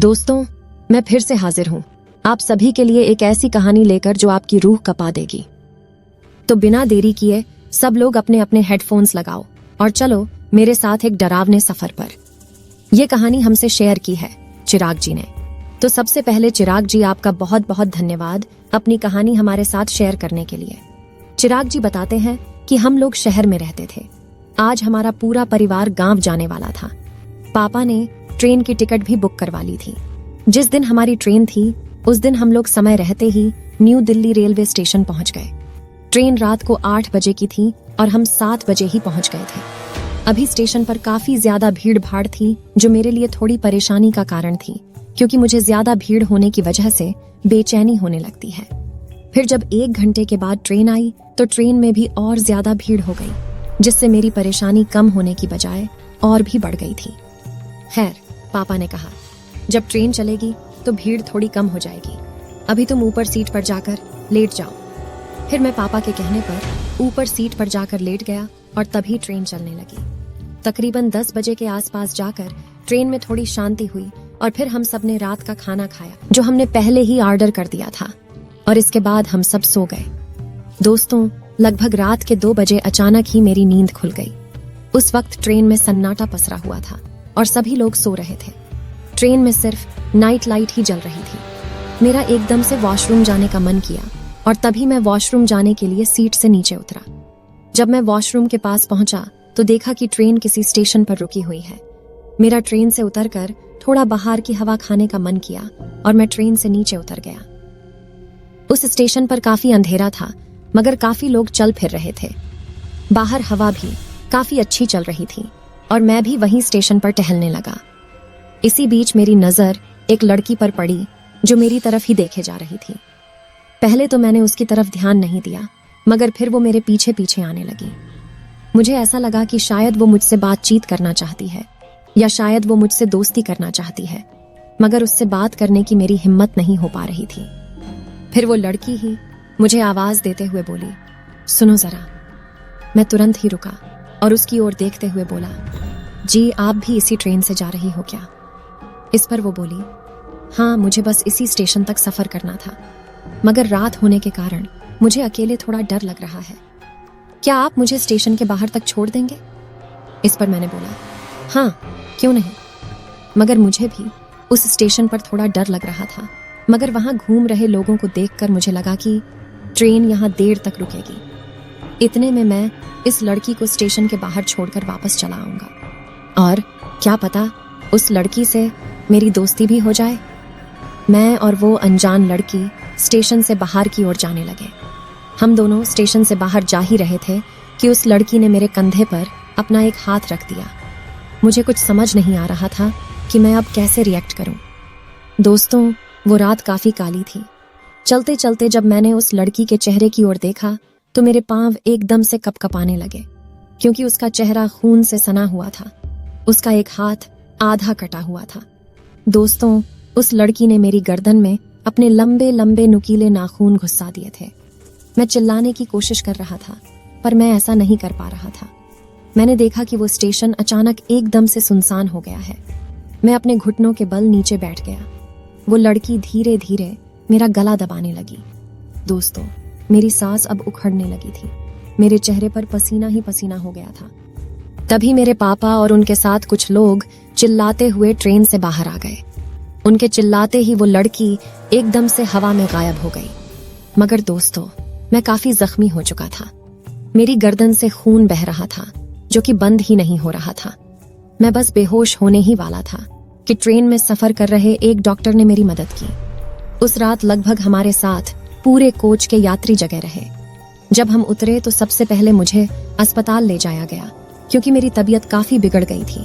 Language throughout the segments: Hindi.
दोस्तों, मैं फिर से हाजिर हूँ आप सभी के लिए एक ऐसी कहानी लेकर जो आपकी रूह कपा देगी। तो बिना देरी किए सब लोग अपने अपने हेडफोन्स लगाओ और चलो मेरे साथ एक डरावने सफर पर। यह कहानी हमसे शेयर की है चिराग जी ने। तो सबसे पहले चिराग जी, आपका बहुत बहुत धन्यवाद अपनी कहानी हमारे साथ शेयर करने के लिए। चिराग जी बताते हैं कि हम लोग शहर में रहते थे। आज हमारा पूरा परिवार गांव जाने वाला था। पापा ने ट्रेन की टिकट भी बुक करवा ली थी। जिस दिन हमारी ट्रेन थी उस दिन हम लोग समय रहते ही न्यू दिल्ली रेलवे स्टेशन पहुंच गए। ट्रेन रात को 8 बजे की थी और हम 7 बजे ही पहुंच गए थे। अभी स्टेशन पर काफी ज्यादा भीड़ भाड़ थी जो मेरे लिए थोड़ी परेशानी का कारण थी, क्योंकि मुझे ज्यादा भीड़ होने की वजह से बेचैनी होने लगती है। फिर जब 1 घंटे के बाद ट्रेन आई तो ट्रेन में भी और ज्यादा भीड़ हो गई, जिससे मेरी परेशानी कम होने की बजाय और भी बढ़ गई थी। खैर, पापा ने कहा जब ट्रेन चलेगी तो भीड़ थोड़ी कम हो जाएगी, अभी तुम ऊपर सीट पर जाकर लेट जाओ। फिर मैं पापा के कहने पर ऊपर सीट पर जाकर लेट गया और तभी ट्रेन चलने लगी। तकरीबन 10 बजे के आसपास जाकर ट्रेन में थोड़ी शांति हुई और फिर हम सब ने रात का खाना खाया जो हमने पहले ही ऑर्डर कर दिया था, और इसके बाद हम सब सो गए। दोस्तों, लगभग रात के 2 बजे अचानक ही मेरी नींद खुल गई। उस वक्त ट्रेन में सन्नाटा पसरा हुआ था और सभी लोग सो रहे थे। ट्रेन में सिर्फ नाइट लाइट ही जल रही थी। मेरा एकदम से वॉशरूम जाने का मन किया और तभी मैं वॉशरूम जाने के लिए सीट से नीचे उतरा। जब मैं वॉशरूम के पास पहुंचा तो देखा कि ट्रेन किसी स्टेशन पर रुकी हुई है। मेरा ट्रेन से उतरकर थोड़ा बाहर की हवा खाने का मन किया और मैं ट्रेन से नीचे उतर गया। उस स्टेशन पर काफी अंधेरा था, मगर काफी लोग चल फिर रहे थे। बाहर हवा भी काफी अच्छी चल रही थी और मैं भी वहीं स्टेशन पर टहलने लगा। इसी बीच मेरी नजर एक लड़की पर पड़ी जो मेरी तरफ ही देखे जा रही थी। पहले तो मैंने उसकी तरफ ध्यान नहीं दिया, मगर फिर वो मेरे पीछे पीछे आने लगी। मुझे ऐसा लगा कि शायद वो मुझसे बातचीत करना चाहती है या शायद वो मुझसे दोस्ती करना चाहती है, मगर उससे बात करने की मेरी हिम्मत नहीं हो पा रही थी। फिर वो लड़की ही मुझे आवाज देते हुए बोली, सुनो जरा। मैं तुरंत ही रुका और उसकी ओर देखते हुए बोला, जी आप भी इसी ट्रेन से जा रही हो क्या? इस पर वो बोली, हाँ मुझे बस इसी स्टेशन तक सफर करना था, मगर रात होने के कारण मुझे अकेले थोड़ा डर लग रहा है। क्या आप मुझे स्टेशन के बाहर तक छोड़ देंगे? इस पर मैंने बोला, हाँ क्यों नहीं। मगर मुझे भी उस स्टेशन पर थोड़ा डर लग रहा था, मगर वहां घूम रहे लोगों को देखकर मुझे लगा कि ट्रेन यहां देर तक रुकेगी। इतने में मैं इस लड़की को स्टेशन के बाहर छोड़कर वापस चला आऊंगा और क्या पता उस लड़की से मेरी दोस्ती भी हो जाए। मैं और वो अनजान लड़की स्टेशन से बाहर की ओर जाने लगे। हम दोनों स्टेशन से बाहर जा ही रहे थे कि उस लड़की ने मेरे कंधे पर अपना एक हाथ रख दिया। मुझे कुछ समझ नहीं आ रहा था कि मैं अब कैसे रिएक्ट करूं। दोस्तों, वो रात काफी काली थी। चलते चलते जब मैंने उस लड़की के चेहरे की ओर देखा तो मेरे पांव एकदम से कपकपाने लगे, क्योंकि उसका चेहरा खून से सना हुआ था। उसका एक हाथ आधा कटा हुआ था। दोस्तों, उस लड़की ने मेरी गर्दन में अपने लंबे लंबे नुकीले नाखून घुसा दिए थे। मैं चिल्लाने की कोशिश कर रहा था, पर मैं ऐसा नहीं कर पा रहा था। मैंने देखा कि वो स्टेशन अचानक एकदम से सुनसान हो गया है। मैं अपने घुटनों के बल नीचे बैठ गया। वो लड़की धीरे धीरे मेरा गला दबाने लगी। दोस्तों, मेरी सांस अब उखड़ने लगी थी। मेरे चेहरे पर पसीना ही पसीना हो गया था। तभी मेरे पापा और उनके साथ कुछ लोग चिल्लाते हुए ट्रेन से बाहर आ गए। उनके चिल्लाते ही वो लड़की एकदम से हवा में गायब हो गई। मगर दोस्तों, मैं काफी जख्मी हो चुका था। मेरी गर्दन से खून बह रहा था जो कि बंद ही नहीं हो रहा था। मैं बस बेहोश होने ही वाला था कि ट्रेन में सफर कर रहे एक डॉक्टर ने मेरी मदद की। उस रात लगभग हमारे साथ पूरे कोच के यात्री जगह रहे। जब हम उतरे तो सबसे पहले मुझे अस्पताल ले जाया गया, क्योंकि मेरी तबीयत काफी बिगड़ गई थी।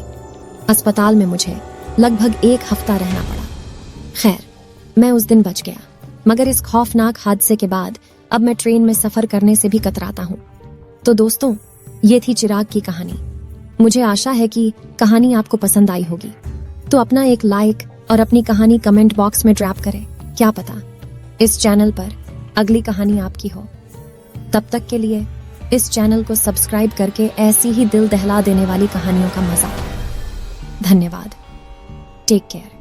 अस्पताल में मुझे लगभग 1 हफ्ता रहना पड़ा। खैर, मैं उस दिन बच गया, मगर इस खौफनाक हादसे के बाद अब मैं ट्रेन में सफर करने से भी कतराता हूँ। तो दोस्तों, ये थी चिराग की कहानी। मुझे आशा है कि कहानी आपको पसंद आई होगी। तो अपना एक लाइक और अपनी कहानी कमेंट बॉक्स में ड्रॉप करें। क्या पता इस चैनल पर अगली कहानी आपकी हो। तब तक के लिए इस चैनल को सब्सक्राइब करके ऐसी ही दिल दहला देने वाली कहानियों का मजा। धन्यवाद। Take care.